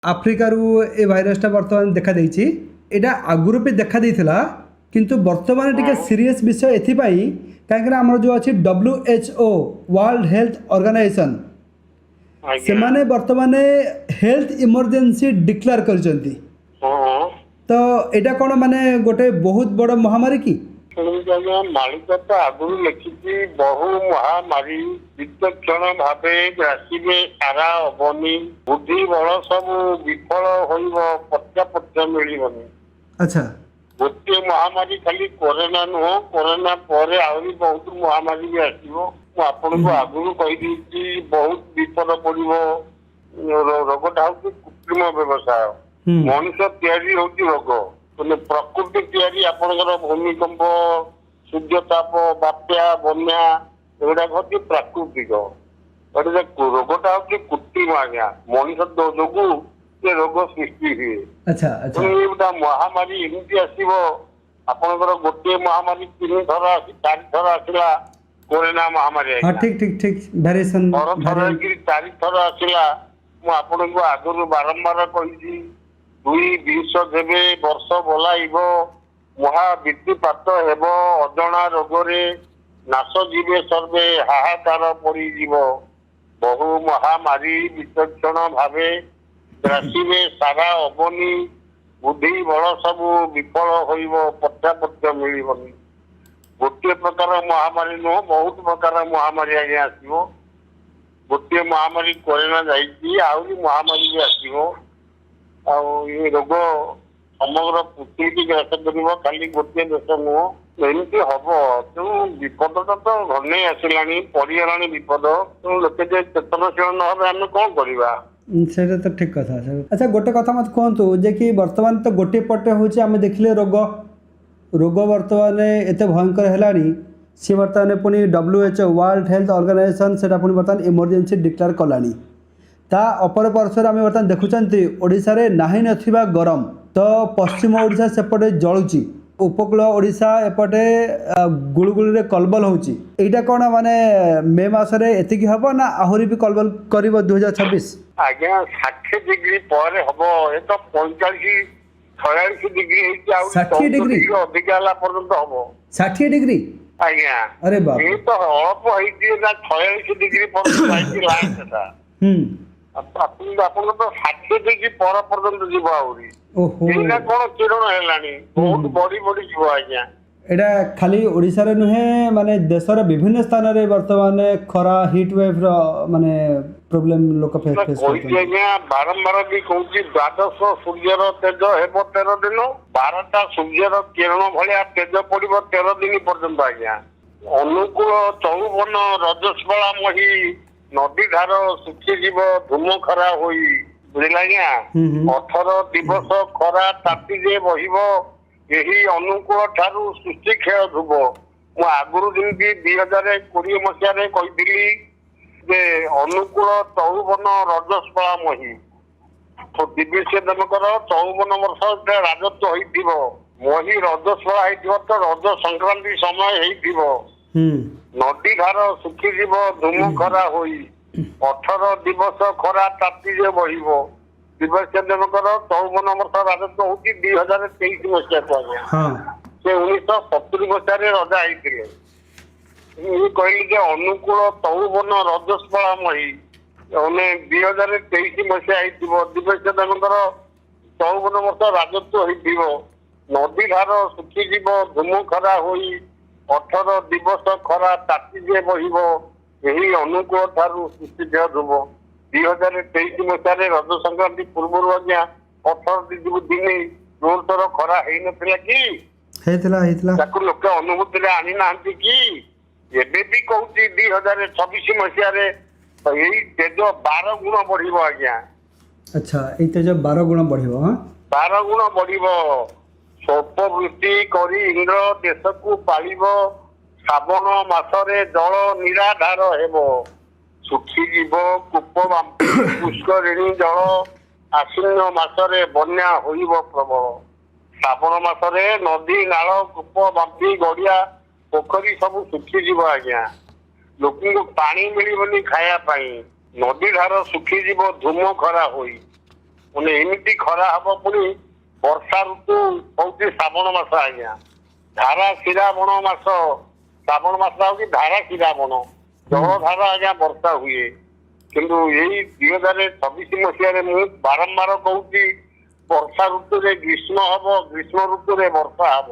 आफ्रिकारु ए भाइरसटा वर्तमान देखा देइछि एटा आगुरु भी देखा देइथिला किंतु वर्तमान टिके सीरियस विषय एथिपाई काहेकि हमर जो अछि WHO वर्ल्ड हेल्थ ऑर्गेनाइजेशन से माने वर्तमान हेल्थ इमरजेंसी डिक्लेयर करचंती तो एटा कोन माने गोटे बहुत बड़ महामारी की मालिक तो आगुरी लिखी बहु महामारी विचक्षण भावे ग्रासीबे सारा हबनी बुद्धि बल सब विफल होइब प्रत्यापत्य मिलिबनी। अच्छा गोटे महामारी खाली कोरोना नुह कोरोना पर आहरी बहुत महामारी भी आसो आपन को आगुरी कही बहुत विपद पड़ो रोगटा हूँ कृत्रिम व्यवसाय मनुष्य तैयारी होती रोग प्रकृति तैयारी आपंकर भूमिकंप सूर्यताप बात्या बन्या एगुड़ा हूँ प्राकृतिक रोगटा हूँ कृत्रिम आज्ञा मनुष्य जोगु से रोग सृष्टि हुए। अच्छा अच्छा गोटा महामारी एमती आसो आपंकर गोटे महामारी 3 थर 4 थर आसला कोरोना महामारी ठीक ठीक ठीक वेरिएशन थर 4 थर आसला मुझे को आगुरी बारंबार कही 2 देवे वर्ष बोलाइब महाविद्युपात हेब अजना रोगरे नाश जीवे सर्वे हाहाकार पड़ीजीव बहु महामारी विचक्षण भावे ग्रासीबे सारा अबनी बुद्धि बल सब विफल होइब प्रत्यापत्य मिलिबनी। गोटे प्रकार महामारी नुह बहुत प्रकार महामारी आगे आसो गोटे महामारी कोरोना जाइए आहरी महामारी भी आसो ये रोग समग्र पृथ्वी ग्रास कर खाली गोटे देश नुह एमती हम तेणु विपदटा तो घने आसला पड़गला विपद तेणु लोके चेतनशील ना आम कौन करवा सेटा तो ठीक कथा। अच्छा गोटे कथा मत कहतु जे कि वर्तमान तो गोटे पटे होचे आमे देखले रोग रोग वर्तमान एते भयंकर हेलानी सी वर्तमान पुणी WHO वर्ल्ड हेल्थ ऑर्गेनाइजेशन सेटा पुणी वर्तमान इमरजेंसी डिक्लेयर कलानी ता अपर पार्श्वर आम बर्तमान देखुंत ओडिशा रे नाही नथिबा गरम तो पश्चिम ओडिशा सेपटे जलुची उपकूल ओडिशा एपटे गुलगुली कलबल होची एटा कोन माने मे मासरे एतिकी हबो ना आहुरी भी कलबल करिवो 2026 आज्ञा 60 डिग्री पर हबो ए तो 45 46 डिग्री हेची आउ 60 डिग्री अधिक हला पर्यंत हबो 60 डिग्री आज्ञा अरे बाप ये तो अल्प हेची ना 46 डिग्री पर जाई लाइन था अपन तो 60 डिग्री पर पर्यंत जीव आउरी ओहो एना कोन किरण हेलानी बहुत बड़ी बड़ी जीव आज्ञा एटा खाली ओडिशा रे नुहे माने देशर विभिन्न स्थान रे वर्तमान खरा हीट वेव रो माने प्रॉब्लम लोक फेस करते हैं बारंबार भी कहूँ 12 सूर्यर तेज हेब 13 दिन 12टा सूर्यर किरण भाया तेज पड़ो 13 दिन पर्यंत आज्ञा अनुकूल चौवन रजस्वला मही नदी धार सुखीजीव धूम खरा होई बुझला आज्ञा 18 दिवस खरा ताती जे बहिब यही अनुकूल ठारू सृष्टि क्षय ध्रुव मु आगुरी जमी 2020 मसीह कही जे अनुकूल चौवन रजस्वला मही तो दिव्य देवकर 54 वर्ष राजत्व होइथिबो मही रजस्वला होइथिबो तो रज संक्रांति समय होइथिबो नदी धार सुखीजीव धूम खरा होई 18 दिवस खरा ताती जे बहिब दिव्य देवकर 54 वर्ष राजत्व होती 2023 मसीह से 1970 मसीह रजा होइथिले कहली जे अनुकूल चौवन रजस्वला मही 2023 मसीहा दिव्य देवकर 54 वर्ष राजत्व होइथिबो नदी धार सुखीजीव धूम खरा होई 18 दिवस खरा ताती जे बहिब यही अनुकूल ठारू सृष्टि क्षय ध्रुव 2023 मसीह रज संक्रांति पूर्व आज्ञा 18 दिन जोरसोर खरा होइनथिला कि लोक अनुभूति आनी ना कि एबे भी कहूँ 2026 मसीह यही तेज 12 गुण बढ़ आज्ञा। अच्छा ये तेज 12 गुण बढ़ 12 गुण बढ़ स्वल्प वृष्टि करी इंद्र देश को पालिब श्रावण मासरे जल निराधार हेब सुखीजीव कूप पुष्करिणी जल आश्विन मासरे बन्या होइब प्रबल श्रावण मासरे नदी नाल कूप बांपी गड़िया पोखरी सब सुखीजीव आज्ञा लोक पानी मिलबनी खाया नदी धार सुखीजीव धूम खरा होई ମାନେ ଏମିତି ଖରା ହବ ପୁଣି ବର୍ଷା ଋତୁ ହଉଛି ଶ୍ରାବଣ ମାସ ଆଜ୍ଞା। ଧାରା ଶ୍ରାବଣ ମାସ, ଶ୍ରାବଣ ମାସ ହଉଛି ଧାରା ଶ୍ରାବଣ, ଜଳଧାର ଆଜ୍ଞା ବର୍ଷା ହୁଏ। କିନ୍ତୁ ଏଇ 2026 ମସିହାରେ ମୁଁ ବାରମ୍ବାର କହୁଛି ବର୍ଷା ଋତୁରେ ଗ୍ରୀଷ୍ମ ହବ, ଗ୍ରୀଷ୍ମ ଋତୁରେ ବର୍ଷା ହବ।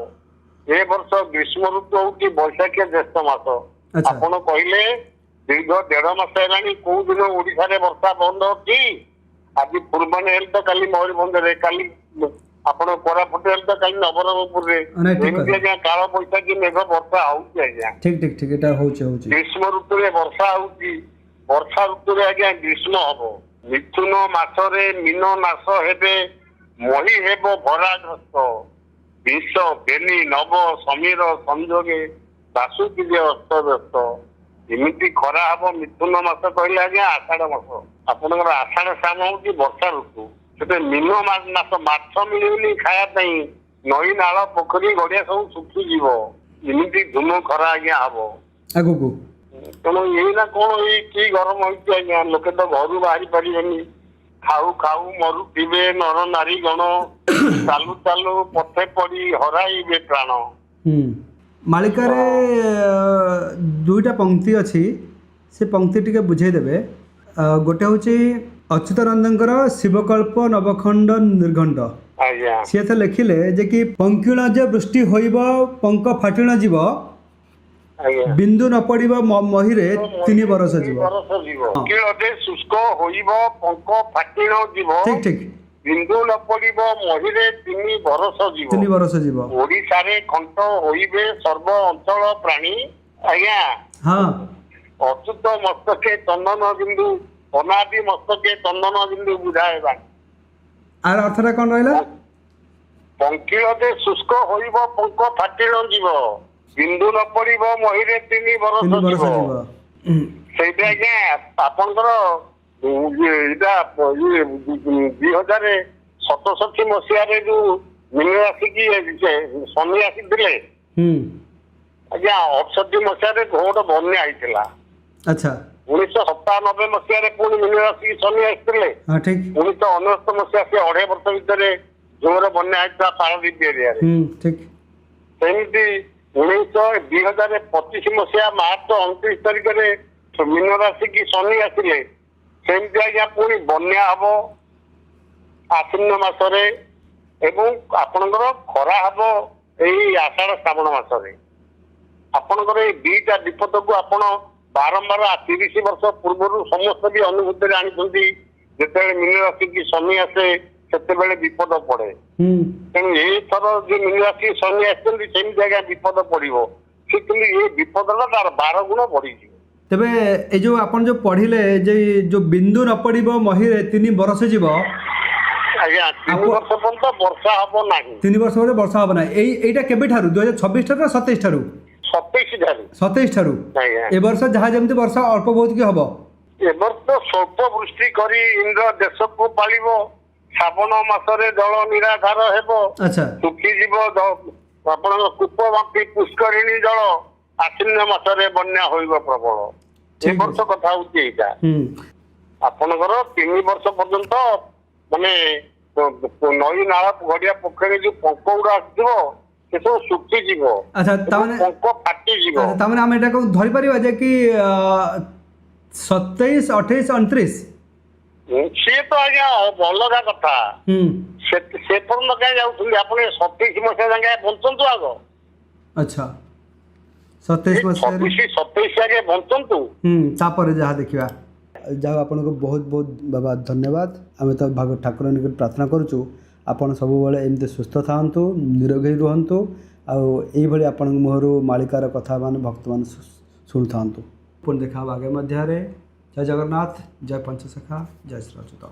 ଏ ବର୍ଷ ଗ୍ରୀଷ୍ମ ଋତୁ ହଉଛି ବୈଶାଖ ଜ୍ୟେଷ୍ଠ ମାସ। ଆଚ୍ଛା। ଆପଣ କହିଲେ ଦୀର୍ଘ 1.5 ମାସ ହେଲାଣି କୋଉ ଦିନ ଓଡିଶାରେ ବର୍ଷା ବନ୍ଦ ଅଛି? ଆଜି ଫୁଲବାଣୀ ହେଲେ ତ କାଲି ମୟୂରଭଞ୍ଜରେ, କାଲି ଆପଣ କୋରାପୁଟ ହେଲେ ତ କାଲି ନବରଙ୍ଗପୁରରେ, ନାଇଁ, ଠିକ ଏମିତି କଥା। ଆଜ୍ଞା କାଳ ବୈଶାଖୀ ମେଘ ବର୍ଷା ହଉଛି ଆଜ୍ଞା। ଠିକ ଠିକ ଠିକ, ଏଟା ହଉଛି ହଉଛି। ଗ୍ରୀଷ୍ମ ଋତୁରେ ବର୍ଷା ହଉଛି, ବର୍ଷା ଋତୁରେ ଆଜ୍ଞା ଗ୍ରୀଷ୍ମ ହବ। ମିଥୁନ ମାସରେ ମୀନ ନାଶ ହେବେ, ମହି ହେବ ଭରାଗ୍ରସ୍ତ। ବିଷ ବେନି ନବ ସମୀର ସଂଯୋଗେ ବାସୁକିରେ ଅସ୍ତବ୍ୟସ୍ତ। ଏମିତି ଖରା ହବ। ମିଥୁନ ମାସ କହିଲେ ଆଜ୍ଞା ଆଷାଢ ମାସ। ଆପଣଙ୍କର ଆଷାଢ ଶ୍ରାବଣ ହଉଛି ବର୍ଷା ଋତୁ। ସେତେ ମୀନ ମାସ ମାଛ ମିଳିବନି ଖାଇବା ପାଇଁ, ନଈ ନାଳ ପୋଖରୀ ଗଡିଆ ସବୁ ଶୁଖିଯିବ। ଏମିତି ଧୁମ ଖରା ଆଜ୍ଞା ହବ ଆଗକୁ। ତେଣୁ ଏଇନା କଣ ଏଇ କି ଗରମ ହେଇଛି ଆଜ୍ଞା, ଲୋକେ ତ ଘରୁ ବାହାରି ପାରିବେନି। ଖାଉ ଖାଉ ମରୁଥିବେ ନର ନାରୀ ଗଣ, ଚାଲୁ ଚାଲୁ ପଥେ ପଡି ହରାଇବେ ପ୍ରାଣ। ମାଳିକାରେ ଦୁଇଟା ପଂକ୍ତି ଅଛି, ସେ ପଂକ୍ତି ଟିକେ ବୁଝେଇଦେବେ। ଗୋଟେ ହେଉଛି ଅଚ୍ୟୁତାନନ୍ଦଙ୍କର ଶିବକଳ୍ପ ନବଖଣ୍ଡ ନିର୍ଘଣ୍ଟ। ଆଜ୍ଞା ସିଏ ତ ଲେଖିଲେ ଯେ କି ପଙ୍କିଣ ଯେ ବୃଷ୍ଟି ହୋଇବ ପଙ୍କ ଫାଟିଣ ଯିବ, ଆଜ୍ଞା ବିନ୍ଦୁ ନ ପଡ଼ିବ ମହିରେ 3 ବରଷ ଯିବ। କିଳଦେ ଶୁଷ୍କ ହୋଇବ ପଙ୍କ ଫାଟିଣ ଯିବ, ଠିକ ଠିକ, ବିନ୍ଦୁ ନ ପଡିବ ମହିରେ 3 ବରଷ ଯିବ। 3 ବରଷ ଯିବ। ଓଡିଶାରେ ଖଣ୍ଟ ହୋଇବେ ସର୍ବ ଅଞ୍ଚଳ ପ୍ରାଣୀ। ଆଜ୍ଞା ହଁ, ଅଚ୍ୟୁତ ମସ୍ତକେ ଚନ୍ଦନ ବିନ୍ଦୁ, ଅନାଦି ମସ୍ତକେ ଚନ୍ଦନ ବିନ୍ଦୁ ବୁଝାଇବା। ଆର ଅର୍ଥଟା କ'ଣ ରହିଲା? ପଙ୍କିଳଦେ ଶୁଷ୍କ ହୋଇବ ପଙ୍କ ଫାଟିଣ ଯିବ, ବିନ୍ଦୁ ନ ପଡିବ ମହିରେ 3 ବରଷ 3 ବରଷ ଯିବ। ଯିବ। ସେଇଟା ଆଜ୍ଞା ଆପଣଙ୍କର ଏଇଟା 2067 ମସିହାରେ ଯୋଉ ମୀନ ରାଶିକି ଶନି ଆସିଥିଲେ ଆଜ୍ଞା, 68 ମସିହାରେ ଘୋର ବନ୍ୟା ହେଇଥିଲା। ଆଚ୍ଛା। 1997 ମସିହାରେ ପୁଣି ମୀନ ରାଶିକି ଶନି ଆସିଥିଲେ। ହଁ ଠିକ। 1969 ମସିହା ସେ 2.5 ବର୍ଷ ଭିତରେ ଜୋର ବନ୍ୟା ହେଇଥିଲା ପାରାଦୀପ ଏରିଆରେ। ଠିକ। ସେମିତି 2025 ମସିହା ମାର୍ଚ୍ଚ 29 ତାରିଖରେ ମୀନ ରାଶିକି ଶନି ଆସିଲେ। ସେମିତି ଆଜ୍ଞା ପୁଣି ବନ୍ୟା ହବ ଆଶ୍ୱିନ ମାସରେ, ଏବଂ ଆପଣଙ୍କର ଖରା ହବ ଏଇ ଆଷାଢ ଶ୍ରାବଣ ମାସରେ। ଆପଣଙ୍କର ଏଇ ଦିଟା ବିପଦକୁ ଆପଣ ବାରମ୍ବାର 30 ବର୍ଷ ପୂର୍ବରୁ ସମସ୍ତେ ବି ଅନୁଭୂତିରେ ଆଣିଛନ୍ତି। ଯେତେବେଳେ ମୀନ ରାଶିକି ଶନି ଆସେ ସେତେବେଳେ ବିପଦ ପଡେ। ତେଣୁ ଏଇଥର ଯୋଉ ମୀନ ରାଶି ଶନି ଆସିଛନ୍ତି ସେମିତି ଆଜ୍ଞା ବିପଦ ପଡିବ। ସେ କିନ୍ତୁ ଏ ବିପଦଟା ତାର 12 ଗୁଣ ବଢିଯିବ। ତେବେ ଏ ଯୋଉ ଆପଣ ଯୋଉ ପଢିଲେ ଯେ ଯୋଉ ବିନ୍ଦୁ ନ ପଡିବ ମହିରେ 3 ବରଷ ଯିବ, ଆଜ୍ଞା 3 ବର୍ଷ ପର୍ଯ୍ୟନ୍ତ ବର୍ଷା ହବ ନାହିଁ। 3 ବର୍ଷ ପରେ ବର୍ଷା ହବ ନାହିଁ। ଏଇଟା କେବେଠାରୁ? 2026 ଠାରୁ ନା 27 ଠାରୁ? 27 ଠାରୁ। ଆଜ୍ଞା ଏ ବର୍ଷ ଯାହା ଯେମିତି ବର୍ଷା ଅଳ୍ପ ବହୁତ କି ହବ। ଏ ବର୍ଷ ସ୍ୱଳ୍ପ ବୃଷ୍ଟି କରି ଇନ୍ଦ୍ର ଦେଶକୁ ପାଳିବ, ଶ୍ରାବଣ ମାସରେ ଜଳ ନିରାଧାର ହେବ। ଆଚ୍ଛା। ଶୁଖିଯିବ ଆପଣଙ୍କ କୂପ ବାମ୍ପି ପୁଷ୍କରିଣୀ ଜଳ, ଆଶ୍ୱିନ ମାସରେ ବନ୍ୟା ହୋଇବ ପ୍ରବଳ। ଏ ବର୍ଷ କଥା ହଉଛି ଏଇଟା। ଆପଣଙ୍କର 3 ବର୍ଷ ପର୍ଯ୍ୟନ୍ତ ମାନେ ନଈ ନାଳ ଗଡିଆ ପୋଖରୀ ଯୋଉ ପଙ୍କ ଗୁଡା ଆସିଥିବ ସେ ସବୁ ଶୁଖିଯିବ। ଆଚ୍ଛା, ତାମାନେ ପଙ୍କ ଫାଟିଯିବ। ତାମାନେ ଆମେ ଏଟାକୁ ଧରିପାରିବା ଯେ କି 27, 28, 29? ସିଏ ତ ଆଜ୍ଞା ଅଲଗା କଥା। ସେ ପର୍ଯ୍ୟନ୍ତ କାହିଁ ଯାଉଛନ୍ତି? ଆପଣ 27 ମସିହା ଯାଏ ବଞ୍ଚନ୍ତୁ ଆଗ। ଆଚ୍ଛା, 27 ମସିହାରେ 27 ଆଜ୍ଞା ବଞ୍ଚନ୍ତୁ, ତାପରେ ଯାହା ଦେଖିବା। ଯାହା ଆପଣଙ୍କୁ ବହୁତ ବହୁତ ବାବା ଧନ୍ୟବାଦ। ଆମେ ତ ଠାକୁରଙ୍କ ନିକଟରେ ପ୍ରାର୍ଥନା କରୁଛୁ ଆପଣ ସବୁବେଳେ ଏମିତି ସୁସ୍ଥ ଥାଆନ୍ତୁ, ନିରୋଗୀ ରୁହନ୍ତୁ, ଆଉ ଏଇଭଳି ଆପଣଙ୍କ ମୁହଁରୁ ମାଳିକାର କଥା ମାନେ ଭକ୍ତମାନେ ଶୁଣୁଥାନ୍ତୁ। ପୁଣି ଦେଖା ହେବ ଆଗାମୀ ମଧ୍ୟରେ। ଜୟ ଜଗନ୍ନାଥ, ଜୟ ପଞ୍ଚସଖା, ଜୟ ଶ୍ରୀ ଅଚ୍ୟୁତ।